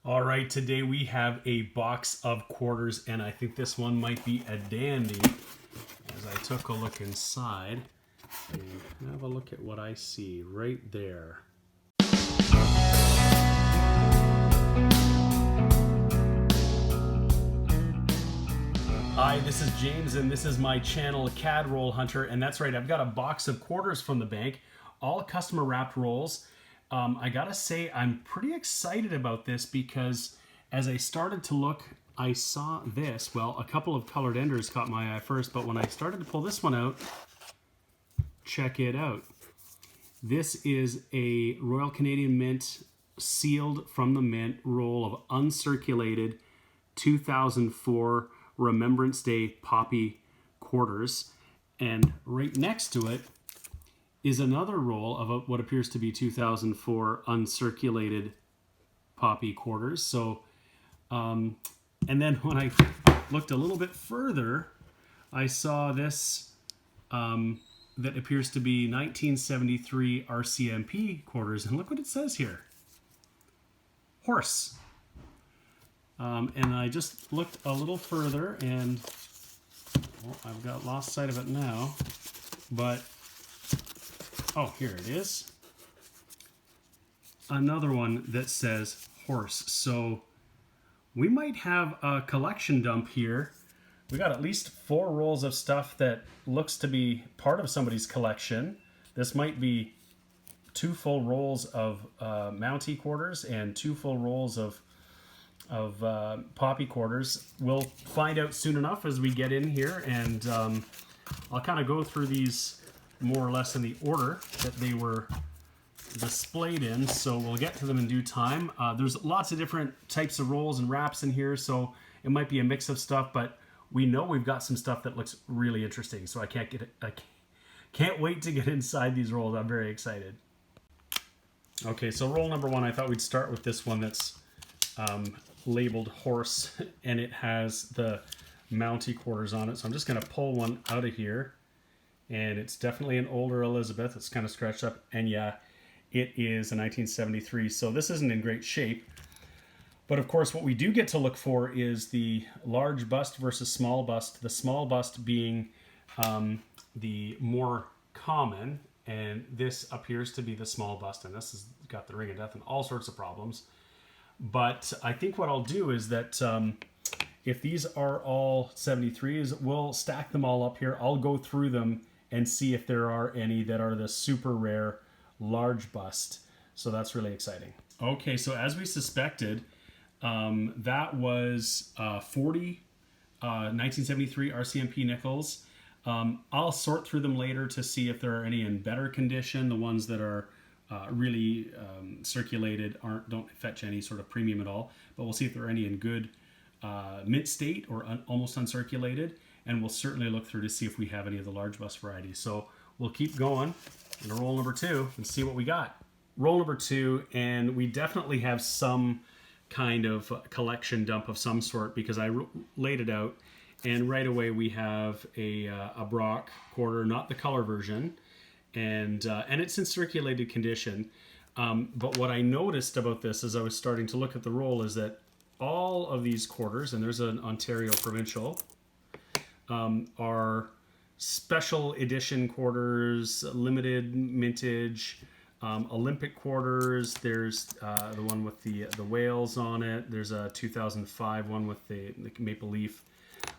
All right, today we have a box of quarters, and I think this one might be a dandy. As I took a look inside, and have a look at what I see right there. Hi, this is James, and this is my channel, CAD Roll Hunter, and that's right, I've got a box of quarters from the bank, all customer wrapped rolls. I gotta say, I'm pretty excited about this because as I started to look, I saw this. Well, a couple of colored enders caught my eye first, but when I started to pull this one out, check it out. This is a Royal Canadian Mint sealed from the mint roll of uncirculated 2004 Remembrance Day poppy quarters. And right next to it is another roll of what appears to be 2004 uncirculated poppy quarters. So, and then when I looked a little bit further, I saw this that appears to be 1973 RCMP quarters. And look what it says here. Horse. And I just looked a little further and I've got lost sight of it now, but oh, here it is. Another one that says horse. So we might have a collection dump here. We got at least 4 rolls of stuff that looks to be part of somebody's collection. This might be 2 full rolls of Mountie quarters and 2 full rolls of poppy quarters. We'll find out soon enough as we get in here, and I'll kind of go through these more or less in the order that they were displayed in, so we'll get to them in due time. There's lots of different types of rolls and wraps in here, so it might be a mix of stuff, but we know we've got some stuff that looks really interesting, so I can't wait to get inside these rolls. I'm very excited. Okay, so roll number 1, I thought we'd start with this one that's labeled horse, and it has the Mountie quarters on it. So I'm just going to pull one out of here, and it's definitely an older Elizabeth. It's kind of scratched up, and yeah, it is a 1973. So this isn't in great shape. But of course, what we do get to look for is the large bust versus small bust. The small bust being the more common, and this appears to be the small bust, and this has got the ring of death and all sorts of problems. But I think what I'll do is that if these are all 73s, we'll stack them all up here. I'll go through them and see if there are any that are the super rare large bust. So that's really exciting. Okay, so as we suspected, that was 40 1973 RCMP nickels. I'll sort through them later to see if there are any in better condition. The ones that are really circulated don't fetch any sort of premium at all, but we'll see if there are any in good mint state or almost uncirculated, and we'll certainly look through to see if we have any of the large bust varieties. So we'll keep going into roll number 2 and see what we got. Roll number 2, and we definitely have some kind of collection dump of some sort because I laid it out, and right away we have a Brock quarter, not the color version, and it's in circulated condition. But what I noticed about this as I was starting to look at the roll is that all of these quarters, and there's an Ontario provincial, are special edition quarters, limited mintage, Olympic quarters. There's the one with the whales on it. There's a 2005 one with the maple leaf.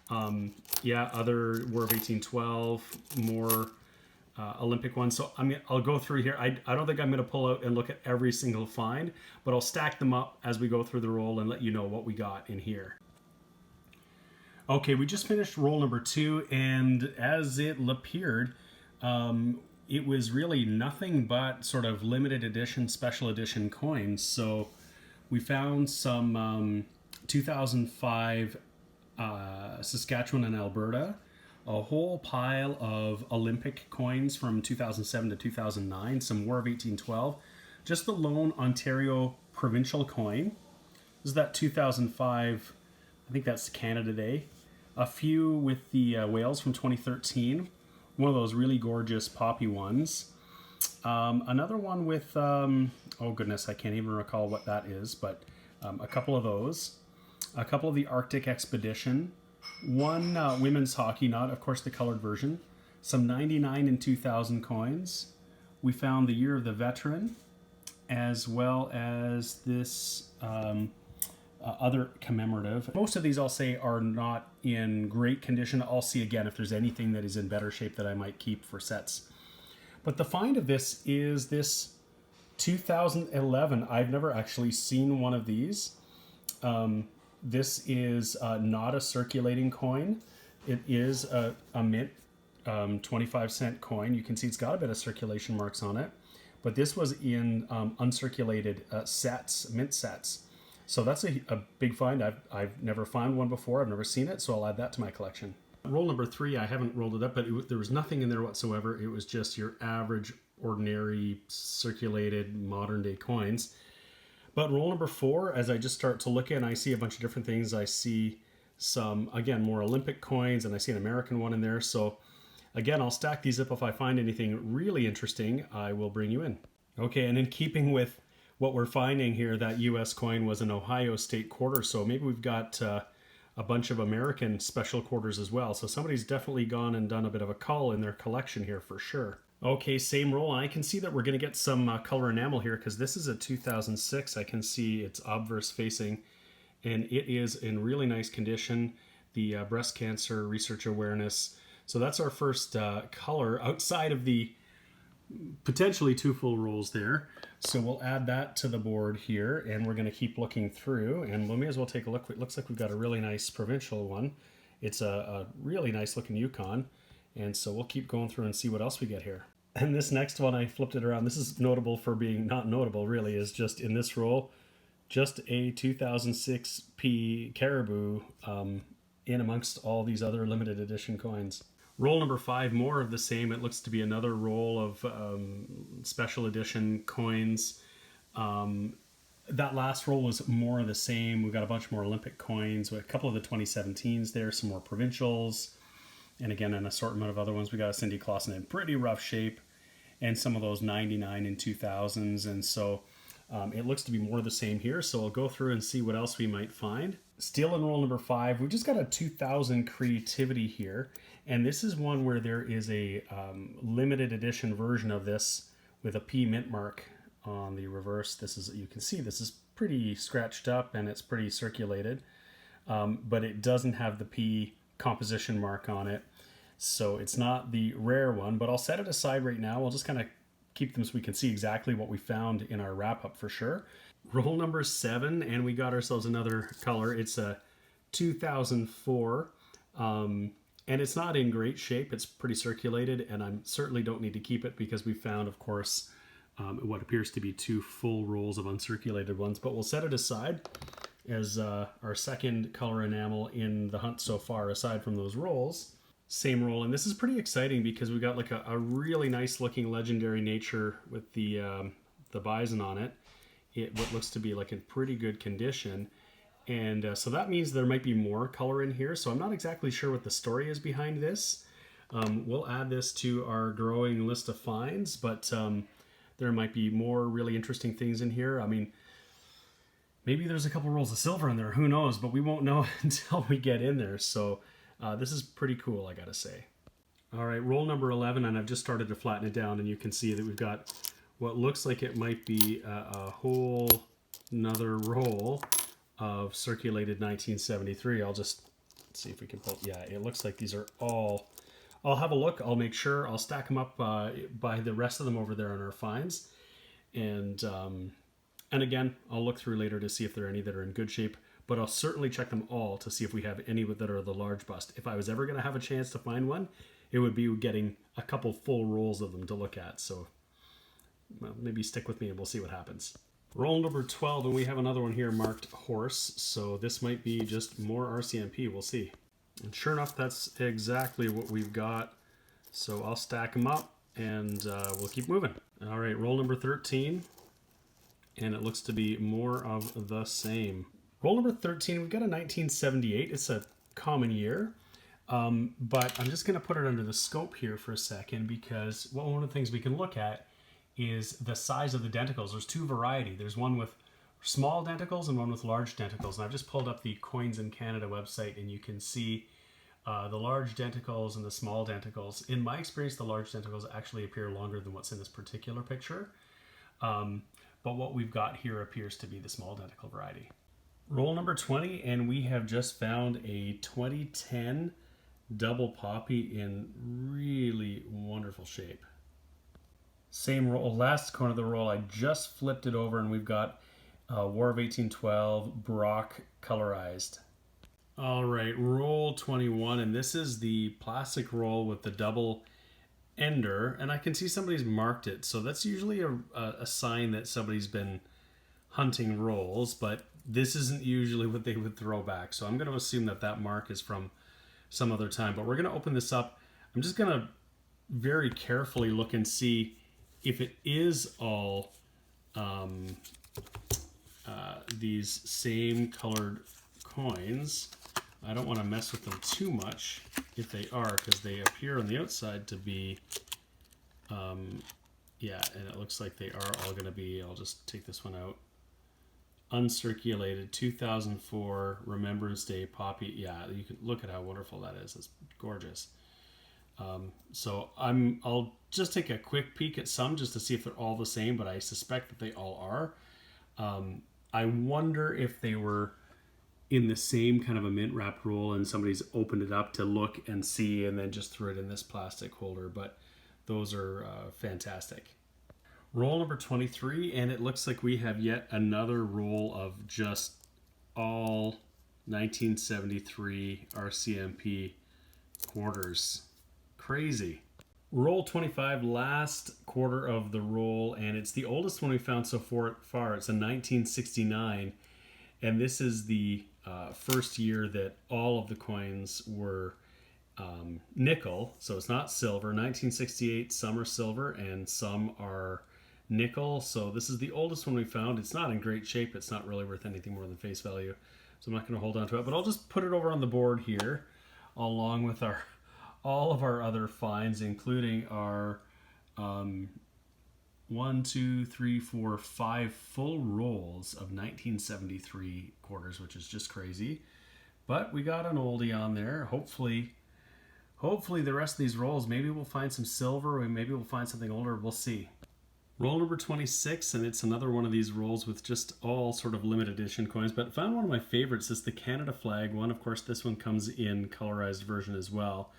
Other War of 1812, more Olympic ones. So I'll go through here. I don't think I'm going to pull out and look at every single find, but I'll stack them up as we go through the roll and let you know what we got in here. Okay, we just finished roll number 2, and as it appeared, it was really nothing but sort of limited edition, special edition coins. So we found some 2005 Saskatchewan and Alberta, a whole pile of Olympic coins from 2007 to 2009, some War of 1812, just the lone Ontario provincial coin. This is that 2005, I think that's Canada Day. A few with the whales from 2013, one of those really gorgeous poppy ones. Another one with, oh goodness, I can't even recall what that is, but A couple of those, a couple of the Arctic Expedition, one women's hockey, not of course the colored version, some 99 and 2000 coins. We found the Year of the Veteran, as well as this other commemorative. Most of these I'll say are not in great condition. I'll see again if there's anything that is in better shape that I might keep for sets. But the find of this is this 2011. I've never actually seen one of these. This is not a circulating coin. It is a mint 25-cent coin. You can see it's got a bit of circulation marks on it. But this was in uncirculated sets, mint sets. So that's a big find. I've never found one before. I've never seen it, so I'll add that to my collection. Roll number 3, I haven't rolled it up, but there was nothing in there whatsoever. It was just your average, ordinary, circulated, modern-day coins. But roll number 4, as I just start to look at, I see a bunch of different things. I see some, again, more Olympic coins, and I see an American one in there. So, again, I'll stack these up. If I find anything really interesting, I will bring you in. Okay, and in keeping with what we're finding here, that U.S. coin was an Ohio state quarter, so maybe we've got a bunch of American special quarters as well. So somebody's definitely gone and done a bit of a cull in their collection here for sure. Okay, same roll, and I can see that we're going to get some color enamel here because this is a 2006. I can see it's obverse facing, and it is in really nice condition. The breast cancer research awareness. So that's our first color outside of the potentially 2 full rolls there. So we'll add that to the board here, and we're going to keep looking through, and we may as well take a look. It looks like we've got a really nice provincial one. It's a really nice looking Yukon, and so we'll keep going through and see what else we get here. And this next one, I flipped it around. This is notable for being not notable, really, is just in this roll, just a 2006p Caribou in amongst all these other limited edition coins. Roll number 5, more of the same. It looks to be another roll of special edition coins. That last roll was more of the same. We've got a bunch more Olympic coins, a couple of the 2017s there, some more provincials, and again, an assortment of other ones. We got a Cindy Clausen in pretty rough shape, and some of those 99 and 2000s, and so it looks to be more of the same here. So I'll go through and see what else we might find. Still in roll number 5, we've just got a 2000 creativity here. And this is one where there is a limited edition version of this with a P mint mark on the reverse. This is, you can see this is pretty scratched up and it's pretty circulated, but it doesn't have the P composition mark on it. So it's not the rare one, but I'll set it aside right now. We'll just kind of keep them so we can see exactly what we found in our wrap up for sure. Roll number 7, and we got ourselves another color. It's a 2004. And it's not in great shape. It's pretty circulated, and I certainly don't need to keep it because we found, of course, what appears to be 2 full rolls of uncirculated ones. But we'll set it aside as our second color enamel in the hunt so far, aside from those rolls. Same roll, and this is pretty exciting because we got like a really nice looking legendary nature with the bison on it. What looks to be like in pretty good condition. And so that means there might be more color in here. So I'm not exactly sure what the story is behind this. We'll add this to our growing list of finds, but there might be more really interesting things in here. I mean, maybe there's a couple rolls of silver in there. Who knows? But we won't know until we get in there. So this is pretty cool, I gotta say. All right, roll number 11, and I've just started to flatten it down, and you can see that we've got what looks like it might be a whole another roll of circulated 1973. I'll just see if we can pull. Yeah, it looks like these are all. I'll have a look. I'll make sure. I'll stack them up by the rest of them over there on our finds, and again, I'll look through later to see if there are any that are in good shape. But I'll certainly check them all to see if we have any that are the large bust. If I was ever going to have a chance to find one, it would be getting a couple full rolls of them to look at. So well, maybe stick with me and we'll see what happens. Roll number 12, and we have another one here marked horse. So this might be just more RCMP. We'll see. And sure enough, that's exactly what we've got. So I'll stack them up and we'll keep moving. All right, roll number 13. And it looks to be more of the same. Roll number 13, we've got a 1978. It's a common year. But I'm just going to put it under the scope here for a second because one of the things we can look at is the size of the denticles. There's 2 varieties. There's one with small denticles and one with large denticles. And I've just pulled up the Coins in Canada website, and you can see the large denticles and the small denticles. In my experience, the large denticles actually appear longer than what's in this particular picture. But what we've got here appears to be the small denticle variety. Roll number 20, and we have just found a 2010 double poppy in really wonderful shape. Same roll, last corner of the roll, I just flipped it over and we've got War of 1812 Brock colorized. All right, roll 21, and this is the plastic roll with the double ender, and I can see somebody's marked it, so that's usually a sign that somebody's been hunting rolls, but this isn't usually what they would throw back, so I'm going to assume that that mark is from some other time. But we're going to open this up. I'm just going to very carefully look and see if it is all these same colored coins. I don't want to mess with them too much if they are, because they appear on the outside to be yeah, and it looks like they are all going to be, I'll just take this one out, uncirculated 2004 Remembrance Day poppy. Yeah, you can look at how wonderful that is. It's gorgeous. So I'll just take a quick peek at some just to see if they're all the same, but I suspect that they all are. I wonder if they were in the same kind of a mint wrapped roll and somebody's opened it up to look and see and then just threw it in this plastic holder, but those are fantastic. Roll number 23, and it looks like we have yet another roll of just all 1973 RCMP quarters. Crazy. Roll 25, last quarter of the roll, and it's the oldest one we found so far. It's a 1969, and this is the first year that all of the coins were nickel, so it's not silver. 1968, some are silver and some are nickel, so this is the oldest one we found. It's not in great shape. It's not really worth anything more than face value, so I'm not going to hold on to it, but I'll just put it over on the board here along with all of our other finds, including our 1, 2, 3, 4, 5 full rolls of 1973 quarters, which is just crazy. But we got an oldie on there. Hopefully the rest of these rolls, maybe we'll find some silver, or maybe we'll find something older. We'll see. Roll number 26, and it's another one of these rolls with just all sort of limited edition coins, but found one of my favorites. It's the Canada flag one. Of course, this one comes in colorized version as well,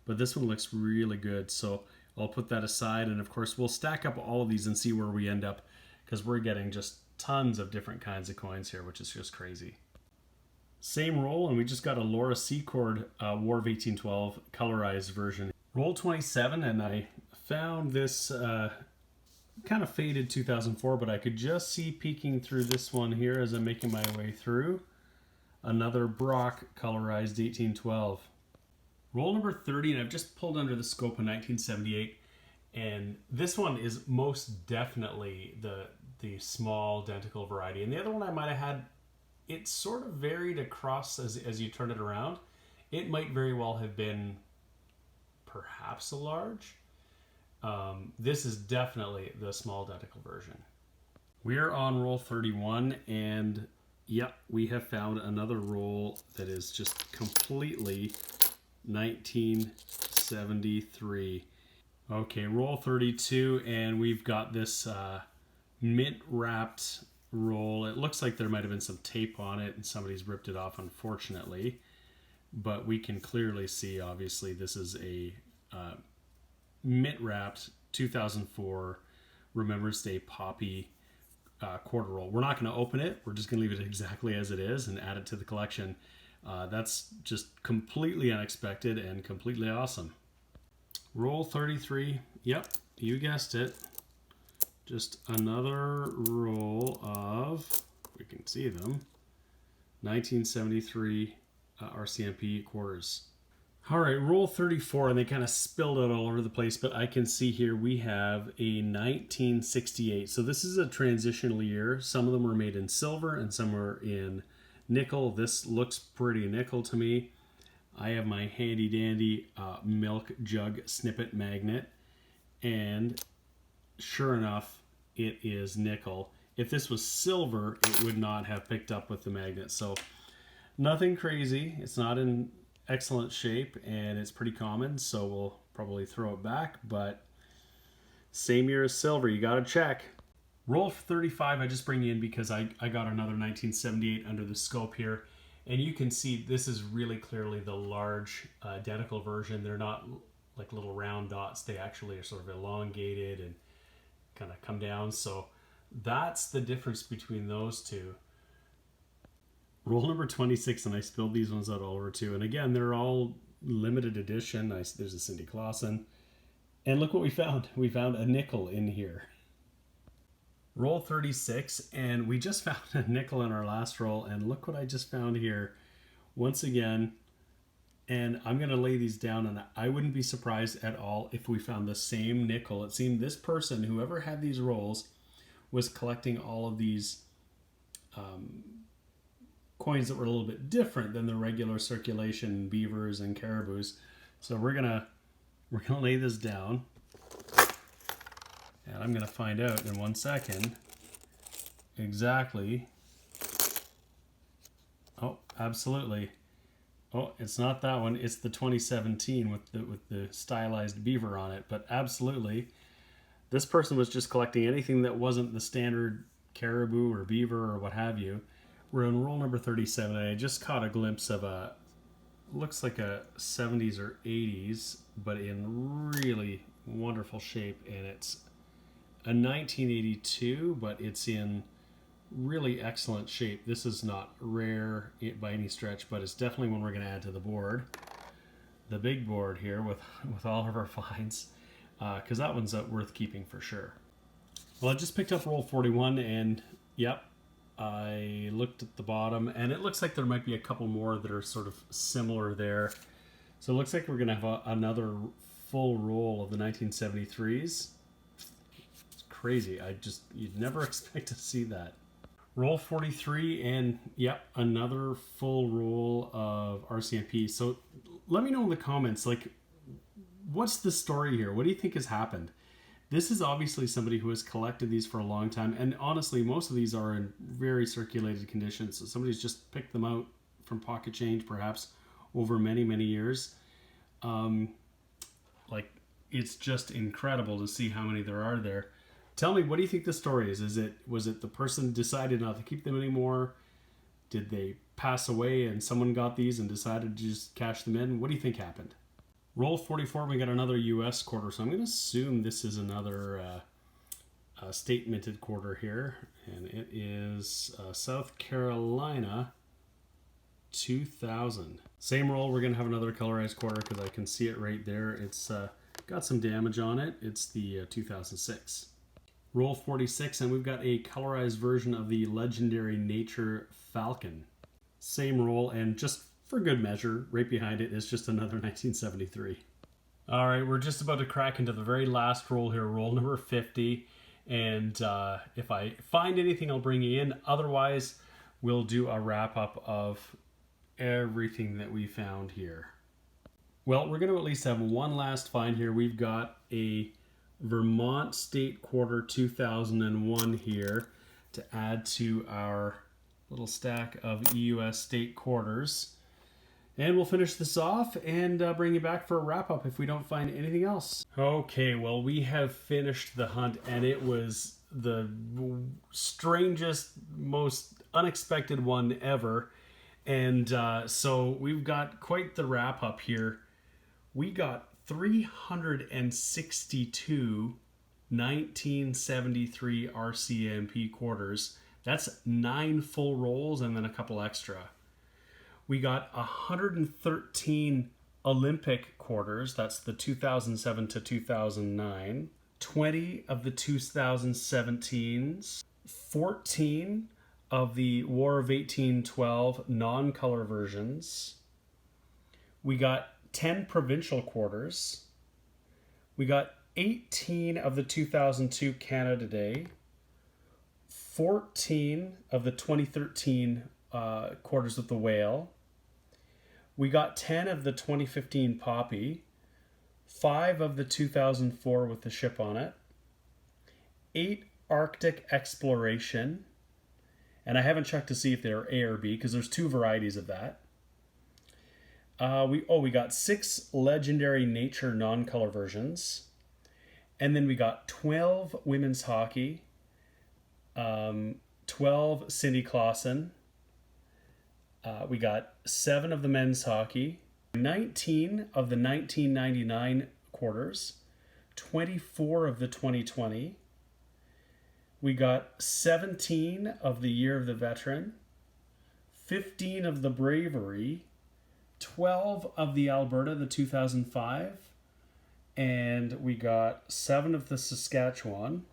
but this one looks really good, so I'll put that aside, and of course we'll stack up all of these and see where we end up, because we're getting just tons of different kinds of coins here, which is just crazy. Same roll, and we just got a Laura Secord War of 1812 colorized version. Roll 27, and I found this kind of faded 2004, but I could just see peeking through this one here as I'm making my way through. Another Brock colorized 1812. Roll number 30, and I've just pulled under the scope of 1978, and this one is most definitely the small denticle variety. And the other one I might have had, it sort of varied across as you turn it around. It might very well have been perhaps a large. This is definitely the small denticle version. We are on roll 31, and yep, we have found another roll that is just completely 1973. Okay, roll 32, and we've got this mint wrapped roll. It looks like there might have been some tape on it and somebody's ripped it off, unfortunately, but we can clearly see, obviously, this is a mint wrapped 2004 Remembrance Day poppy quarter roll. We're not going to open it. We're just going to leave it exactly as it is and add it to the collection. That's just completely unexpected and completely awesome. Roll 33. Yep, you guessed it. Just another roll of, we can see them, 1973 RCMP quarters. All right, roll 34, and they kind of spilled out all over the place, but I can see here we have a 1968. So this is a transitional year. Some of them were made in silver and some were in nickel. This looks pretty nickel to me. I have my handy dandy milk jug snippet magnet, and sure enough, it is nickel. If this was silver, it would not have picked up with the magnet. So nothing crazy. It's not in excellent shape, and it's pretty common, so we'll probably throw it back. But same year as silver, you got to check. Roll 35, I just bring in because I got another 1978 under the scope here. And you can see this is really clearly the large identical version. They're not like little round dots. They actually are sort of elongated and kind of come down. So that's the difference between those two. Roll number 26, and I spilled these ones out all over too. And again, they're all limited edition. There's a Cindy Clausen. And look what we found. We found a nickel in here. Roll 36, and we just found a nickel in our last roll, and look what I just found here once again. And I'm going to lay these down, and I wouldn't be surprised at all if we found the same nickel. It seemed this person, whoever had these rolls, was collecting all of these coins that were a little bit different than the regular circulation beavers and caribous. So we're gonna lay this down. And I'm going to find out in 1 second exactly. Oh, absolutely. Oh, it's not that one. It's the 2017 with the stylized beaver on it. But absolutely, this person was just collecting anything that wasn't the standard caribou or beaver or what have you. We're on roll number 37, and I just caught a glimpse of looks like a 70s or 80s, but in really wonderful shape, and it's a 1982, but it's in really excellent shape. This is not rare by any stretch, but it's definitely one we're going to add to the board. The big board here with all of our finds, because that one's worth keeping for sure. Well, I just picked up roll 41, and yep, I looked at the bottom, and it looks like there might be a couple more that are sort of similar there. So it looks like we're going to have another full roll of the 1973s. Crazy. You'd never expect to see that. Roll 43, and yep, another full roll of RCMP. So let me know in the comments, like, what's the story here? What do you think has happened? This is obviously somebody who has collected these for a long time, and honestly, most of these are in very circulated conditions. So somebody's just picked them out from pocket change, perhaps, over many, many years. It's just incredible to see how many there are there. Tell me, what do you think the story is? Was it the person decided not to keep them anymore? Did they pass away and someone got these and decided to just cash them in? What do you think happened? Roll 44, we got another US quarter, so I'm going to assume this is another state minted quarter here, and it is South Carolina 2000. Same roll, we're going to have another colorized quarter because I can see it right there. It's got some damage on it. It's the 2006. Roll 46, and we've got a colorized version of the legendary Nature Falcon. Same roll, and just for good measure, right behind it is just another 1973. All right, we're just about to crack into the very last roll here, roll number 50. And if I find anything, I'll bring you in. Otherwise, we'll do a wrap-up of everything that we found here. Well, we're going to at least have one last find here. We've got a Vermont State Quarter 2001 here to add to our little stack of EUS State Quarters. And we'll finish this off and bring you back for a wrap-up if we don't find anything else. Okay, well, we have finished the hunt, and it was the strangest, most unexpected one ever. And so we've got quite the wrap-up here. We got 362 1973 RCMP quarters. That's 9 full rolls and then a couple extra. We got 113 Olympic quarters. That's the 2007 to 2009. 20 of the 2017s. 14 of the War of 1812 non-color versions. We got 10 provincial quarters. We got 18 of the 2002 Canada Day. 14 of the 2013 quarters with the whale. We got 10 of the 2015 Poppy. 5 of the 2004 with the ship on it. 8 Arctic Exploration. And I haven't checked to see if they're A or B because there's two varieties of that. We got 6 Legendary Nature non-color versions. And then we got 12 Women's Hockey, 12 Cindy Clausen. We got 7 of the Men's Hockey, 19 of the 1999 quarters, 24 of the 2020. We got 17 of the Year of the Veteran, 15 of the Bravery, 12 of the Alberta, the 2005, and we got 7 of the Saskatchewan.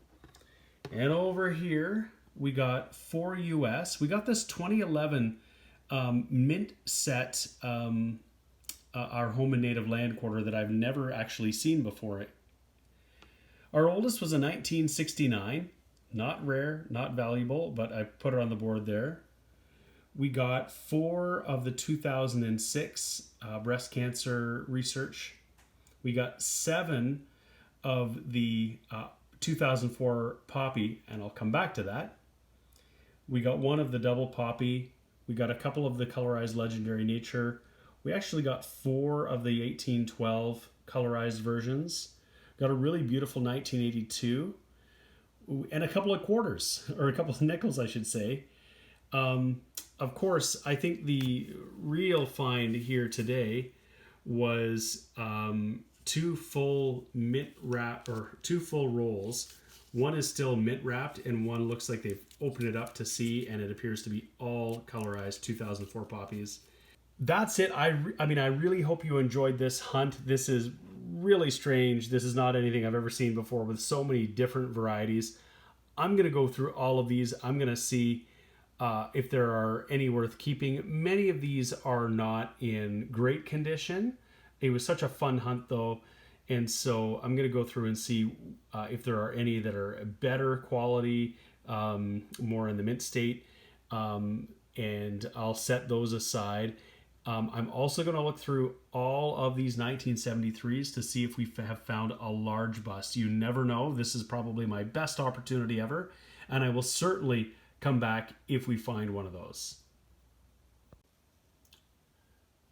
And over here, we got 4 US. We got this 2011 mint set, our home and native land quarter that I've never actually seen before. Our oldest was a 1969. Not rare, not valuable, but I put it on the board there. We got 4 of the 2006 breast cancer research. We got 7 of the 2004 poppy, and I'll come back to that. We got 1 of the double poppy. We got a couple of the colorized Legendary Nature. We actually got 4 of the 1812 colorized versions. Got a really beautiful 1982. And a couple of quarters, or a couple of nickels, I should say. Of course, I think the real find here today was 2 full mint wrap, or 2 full rolls. One is still mint wrapped, and one looks like they've opened it up to see, and it appears to be all colorized 2004 poppies. That's it. I mean, I really hope you enjoyed this hunt. This is really strange. This is not anything I've ever seen before with so many different varieties. I'm going to go through all of these. I'm going to see if there are any worth keeping. Many of these are not in great condition. It was such a fun hunt though. And so I'm going to go through and see if there are any that are better quality, more in the mint state. And I'll set those aside. I'm also going to look through all of these 1973s to see if we have found a large bust. You never know. This is probably my best opportunity ever, and I will certainly come back if we find one of those.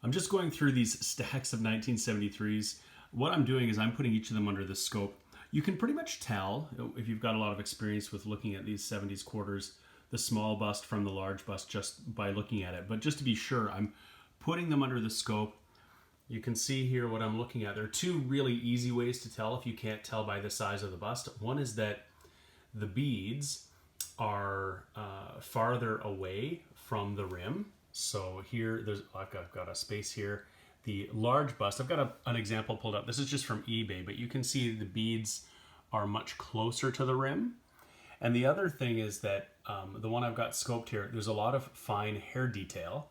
I'm just going through these stacks of 1973s. What I'm doing is I'm putting each of them under the scope. You can pretty much tell, if you've got a lot of experience with looking at these 70s quarters, the small bust from the large bust just by looking at it. But just to be sure, I'm putting them under the scope. You can see here what I'm looking at. There are 2 really easy ways to tell if you can't tell by the size of the bust. One is that the beads are farther away from the rim. So here, I've got a space here. The large bust, I've got an example pulled up. This is just from eBay, but you can see the beads are much closer to the rim. And the other thing is that the one I've got scoped here, there's a lot of fine hair detail.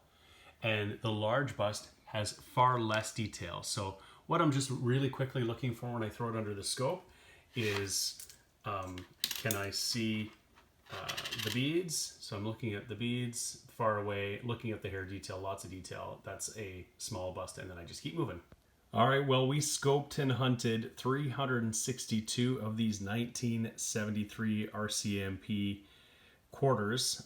And the large bust has far less detail. So what I'm just really quickly looking for when I throw it under the scope is, can I see the beads? So I'm looking at the beads far away, looking at the hair detail, lots of detail. That's a small bust, and then I just keep moving. All right, well, we scoped and hunted 362 of these 1973 RCMP quarters.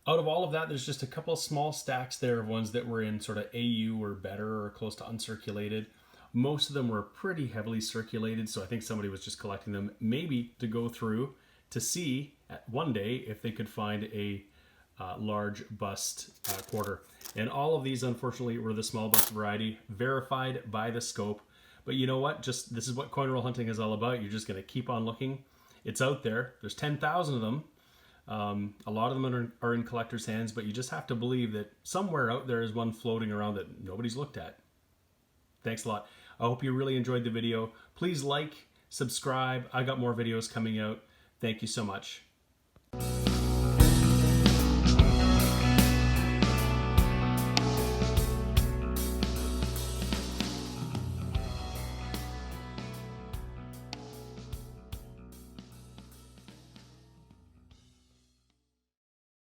Out of all of that, there's just a couple of small stacks there of ones that were in sort of AU or better or close to uncirculated. Most of them were pretty heavily circulated, so I think somebody was just collecting them maybe to go through to see one day if they could find a large bust quarter. And all of these, unfortunately, were the small bust variety, verified by the scope. But you know what? Just this is what coin roll hunting is all about. You're just going to keep on looking. It's out there. There's 10,000 of them. A lot of them are in collectors' hands, but you just have to believe that somewhere out there is one floating around that nobody's looked at. Thanks a lot. I hope you really enjoyed the video. Please like, subscribe. I got more videos coming out. Thank you so much.